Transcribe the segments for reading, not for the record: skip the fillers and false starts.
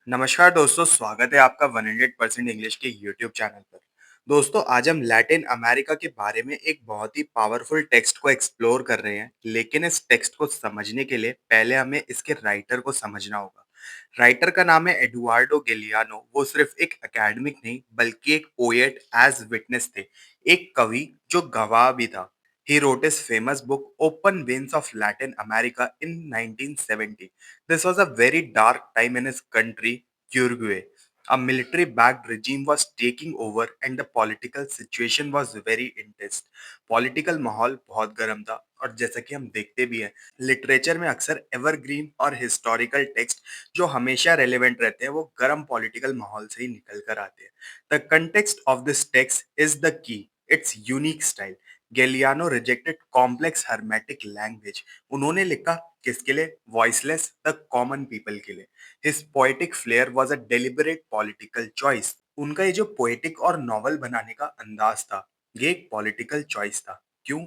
नमस्कार दोस्तों, स्वागत है आपका 100% इंग्लिश के यूट्यूब चैनल पर। दोस्तों, आज हम लैटिन अमेरिका के बारे में एक बहुत ही पावरफुल टेक्स्ट को एक्सप्लोर कर रहे हैं, लेकिन इस टेक्स्ट को समझने के लिए पहले हमें इसके राइटर को समझना होगा। राइटर का नाम है एडुआर्डो गैलियानो। वो सिर्फ एक एकेडमिक नहीं, बल्कि एक पोएट एज विटनेस थे, एक कवि जो गवाह भी था। He wrote his famous book Open Veins of Latin America in 1970. This was a very dark time in his country, Uruguay. A military backed regime was taking over and the political situation was very intense. Political माहौल बहुत गर्म था और जैसा कि हम देखते भी हैं, लिटरेचर में अक्सर एवरग्रीन और हिस्टोरिकल टेक्स्ट जो हमेशा रेलेवेंट रहते हैं, वो गर्म पॉलिटिकल माहौल से ही निकल कर आते हैं। The context of this text is the key, it's unique style. Galliano rejected complex hermetic language. उन्होंने लिखा किसके लिए? वॉइसलेस द कॉमन पीपल के लिए। His poetic flair was a deliberate political choice. उनका ये जो पोएटिक और नॉवल बनाने का अंदाज था, ये एक पॉलिटिकल चॉइस था। क्यों?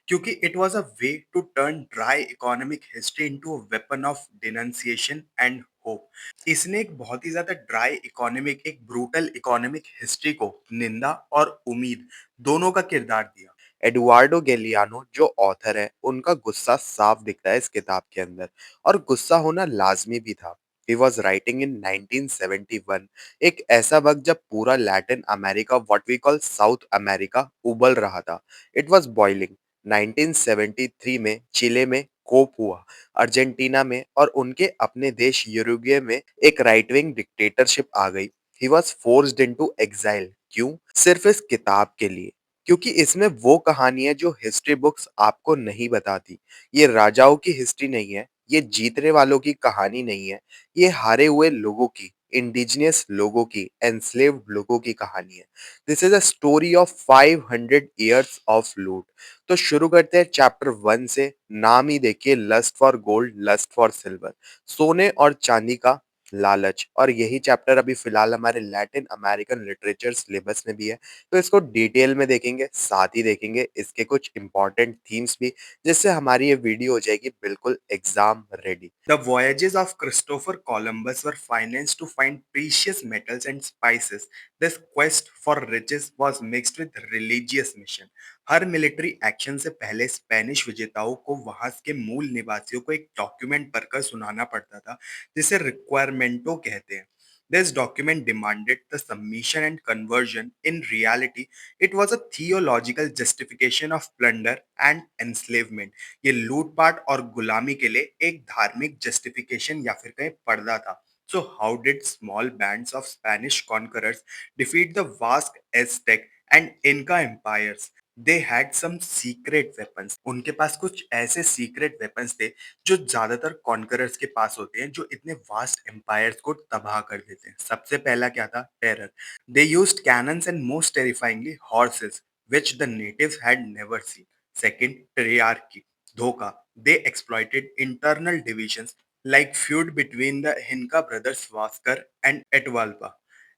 क्योंकि it was a way to turn dry economic history into a weapon of denunciation and hope. इसने एक बहुत ही ज्यादा ड्राई इकोनॉमिक, एक ब्रूटल इकोनॉमिक हिस्ट्री को निंदा और उम्मीद दोनों का किरदार दिया। एडुआर्डो गैलियानो जो ऑथर है, उनका गुस्सा साफ दिखता है इस किताब के अंदर, और गुस्सा होना लाजमी भी था। He was writing in 1971, एक ऐसा वक्त जब पूरा Latin America, what we call South America, उबल रहा था। It was boiling. 1973 में चिले में कोप हुआ, अर्जेंटीना में और उनके अपने देश यूरुग्वे में एक राइट विंग डिक्टेटरशिप आ गई। He was forced into exile. क्यों? सिर्फ इस किताब के लिए। क्योंकि इसमें वो कहानी है जो हिस्ट्री बुक्स आपको नहीं बताती। ये राजाओं की हिस्ट्री नहीं है, ये जीतने वालों की कहानी नहीं है, ये हारे हुए लोगों की, इंडिजिनियस लोगों की, एनस्लेव्ड लोगों की कहानी है। This is a story of 500 years of लूट। तो शुरू करते हैं चैप्टर 1 से। नाम ही देखिए, lust for gold, lust for silver, सोने और चांदी का लालच। और यही चैप्टर अभी फिलहाल हमारे लैटिन अमेरिकन लिटरेचर सिलेबस में भी है। तो इसको डिटेल में देखेंगे, साथ ही देखेंगे इसके कुछ इंपॉर्टेंट थीम्स भी, जिससे हमारी ये वीडियो हो जाएगी बिल्कुल exam ready. The voyages of Christopher Columbus were financed to find precious metals and spices. This quest for riches was mixed with religious mission. Her military action से पहले स्पेनिश विजेताओं को वहां के मूल निवासियों को एक डॉक्यूमेंट पढ़कर सुनाना पड़ता था, जिसे रिक्वायरमेंटो कहते हैं। This document demanded the submission and conversion. In reality, it was a theological justification of plunder and enslavement. ये लूटपाट और गुलामी के लिए एक धार्मिक जस्टिफिकेशन या फिर कहें पर्दा था। So how did small bands of Spanish conquerors defeat the vast Aztec and Inca empires? They had some secret weapons. उनके पास कुछ ऐसे सीक्रेट वेपन्स थे जो ज्यादातर कॉन्करर्स के पास होते हैं, जो इतने वास्ट एम्पायर्स को तबाह कर देते हैं। सबसे पहला क्या था? Terror. They used cannons and most terrifyingly horses, which the natives had never seen. Second, triarchy, धोखा. They exploited internal divisions like feud between the Inca brothers Vascar and Atahualpa.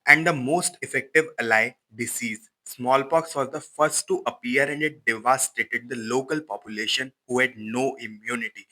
And the most effective ally, disease. Smallpox was the first to appear and it devastated the local population who had no immunity.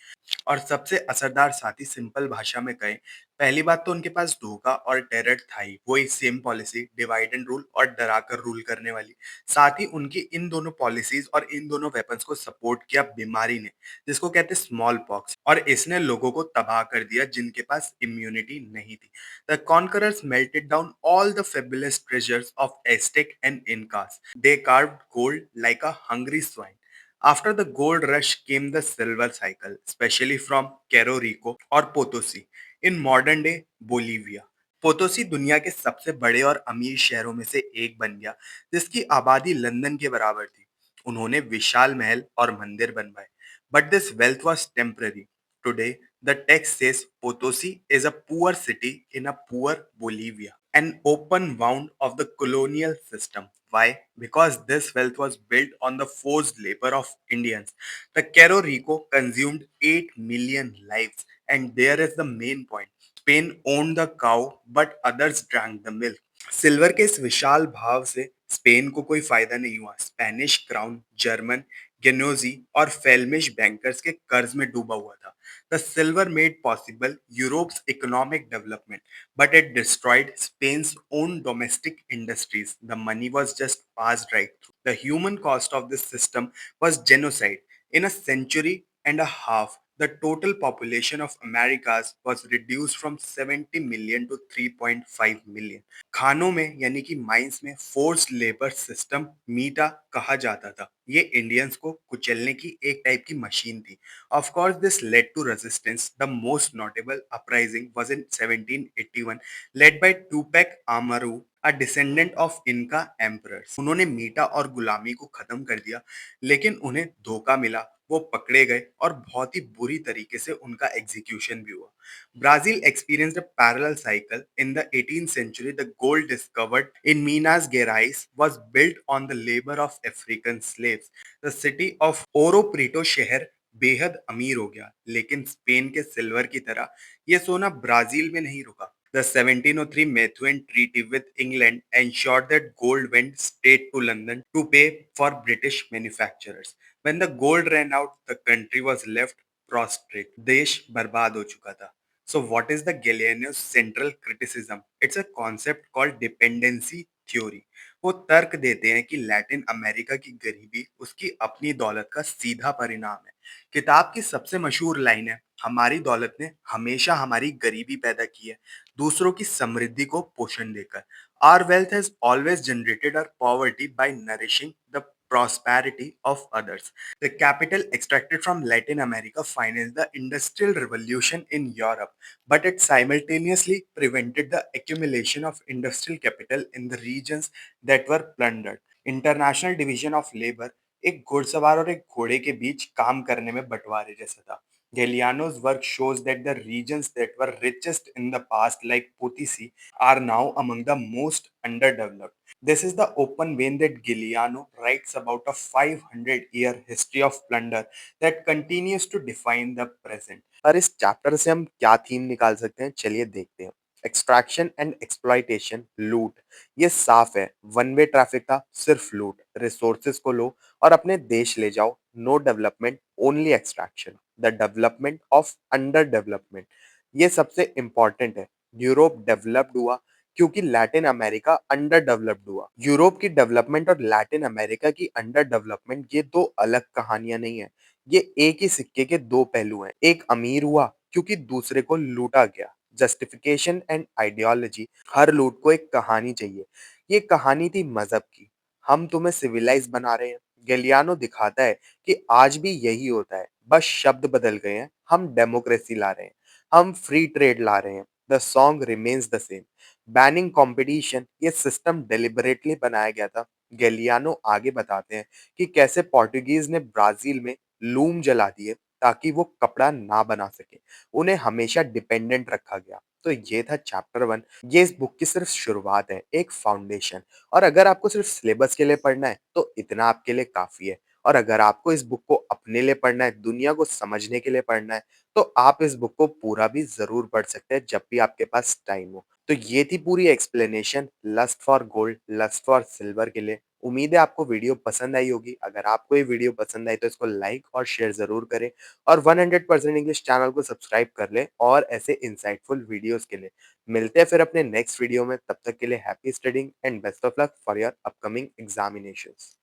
और सबसे असरदार साथी, simple भाषा में कहें, पहली बात तो उनके पास धोखा और टेरर था ही, वही same policy, divide and rule और डराकर रूल करने वाली। साथ ही उनकी इन दोनों पॉलिसीज और इन दोनों वेपन्स को सपोर्ट किया बीमारी ने, जिसको कहते हैं स्मॉल पॉक्स, और इसने लोगों को तबाह कर दिया जिनके पास इम्यूनिटी नहीं थी। The conquerors melted down all the fabulous treasures of Aztec and Incas. They carved gold like a hungry swine. After the gold rush came the silver cycle, especially from Cerro Rico और Potosi in modern day Bolivia. Potosi दुनिया के सबसे बड़े और अमीर शहरों में से एक बन गया, जिसकी आबादी लंदन के बराबर थी। उन्होंने विशाल महल और मंदिर बनवाए, but this wealth was temporary. Today, the text says Potosi is a poor city in a poor Bolivia, an open wound of the colonial system. Why? Because this wealth was built on the forced labor of Indians. The Cerro Rico consumed 8 million lives, and there is the main point. Spain owned the cow, but others drank the milk. Silver के इस विशाल भाव से Spain को कोई फायदा नहीं हुआ। Spanish crown, German गेनोजी और फेल्मिश बैंकर्स के कर्ज में डूबा हुआ था। The silver made possible Europe's economic development, but it destroyed Spain's own domestic industries. The money was just passed right through. The human cost of this system was genocide. In a century and a half, the total population of Americas was reduced from 70 million to 3.5 million. खानों में यानी कि mines में forced labour system मीटा कहा जाता था। ये Indians को कुचलने की एक टाइप की मशीन थी। Of course this led to resistance. The most notable uprising was in 1781 led by Tupac Amaru, a descendant of Inca emperors. उन्होंने मीटा और गुलामी को खत्म कर दिया, लेकिन उन्हें धोखा मिला। वो पकड़े गए और बहुत ही बुरी तरीके से उनका एग्जीक्यूशन भी हुआ। Brazil experienced a parallel cycle. In the 18th century, the gold discovered in Minas Gerais was built on the labor of African slaves. The city of Ouro Preto शहर बेहद अमीर हो गया, लेकिन स्पेन के सिल्वर की तरह ये सोना ब्राजील में नहीं रुका। The 1703 Methuen Treaty with England ensured that gold went straight to London to pay for British manufacturers. When the gold ran out, the country was left prostrate. देश बर्बाद हो चुका था। So what is the Galliano's central criticism? It's a concept called dependency theory. वो तर्क देते हैं कि लैटिन अमेरिका की गरीबी उसकी अपनी दौलत का सीधा परिणाम है। किताब की सबसे मशहूर लाइन है, हमारी दौलत ने हमेशा हमारी गरीबी पैदा की है, दूसरों की समृद्धि को पोषण देकर। Our wealth has always generated our poverty by nourishing the prosperity of others. The capital extracted from Latin America financed the Industrial Revolution in Europe, but it simultaneously prevented the accumulation of industrial capital in the regions that were plundered. International division of labour एक घुड़सवार और एक घोड़े के बीच काम करने में बंटवारे जैसा था। Galliano's work shows that the regions that were richest in the past, like Potici, are now among the most underdeveloped. This is the open vein that Galliano writes about a 500-year history of plunder that continues to define the present. पर इस chapter से हम क्या theme निकाल सकते हैं, चलिए देखते हैं। एक्सट्रैक्शन एंड एक्सप्लॉइटेशन, लूट। ये साफ है, वन वे ट्रैफिक था, सिर्फ लूट। रिसोर्सेज को लो और अपने देश ले जाओ। No development, only extraction. The development of under development, ये सबसे इंपॉर्टेंट है। यूरोप डेवलप्ड हुआ क्योंकि लैटिन अमेरिका अंडर डेवलप्ड हुआ। यूरोप की डेवलपमेंट और लैटिन अमेरिका की अंडर डेवलपमेंट ये दो अलग कहानियां नहीं है। ये एक ही सिक्के के दो पहलू हैं। एक अमीर हुआ क्योंकि दूसरे को लूटा गया। जस्टिफिकेशन एंड आइडियोलॉजी, हर लूट को एक कहानी चाहिए। ये कहानी थी मजहब की, हम तुम्हें सिविलाइज बना रहे हैं। गैलियानो दिखाता है कि आज भी यही होता है, बस शब्द बदल गए हैं। हम डेमोक्रेसी ला रहे हैं, हम फ्री ट्रेड ला रहे हैं। The song remains the same. Banning competition, ये सिस्टम डेलिबरेटली बनाया गया था। गैलियानो आगे बताते हैं कि कैसे पोर्टुगीज ने ब्राजील में लूम जला दिए ताकि वो कपड़ा ना बना सके। उन्हें हमेशा डिपेंडेंट रखा गया। तो ये था चैप्टर 1। ये इस बुक की सिर्फ शुरुआत है, एक फाउंडेशन। और अगर आपको सिर्फ सिलेबस के लिए पढ़ना है तो इतना आपके लिए काफी है। और अगर आपको इस बुक को अपने लिए पढ़ना है, दुनिया को समझने के लिए पढ़ना है, तो आप इस बुक को पूरा भी ज़रूर पढ़ सकते हैं जब भी आपके पास टाइम हो। तो ये थी पूरी explanation lust for gold, lust for silver के लिए। उम्मीद है आपको वीडियो पसंद आई होगी। अगर आपको ये वीडियो पसंद आई तो इसको लाइक और शेयर ज़रूर करें और 100% इंग्लिश चैनल को सब्सक्राइब कर लें और ऐसे इंसाइटफुल वीडियोज़ के लिए। मिलते हैं फिर अपने नेक्स्ट वीडियो में, तब तक के लिए happy studying and best of luck for your upcoming examinations.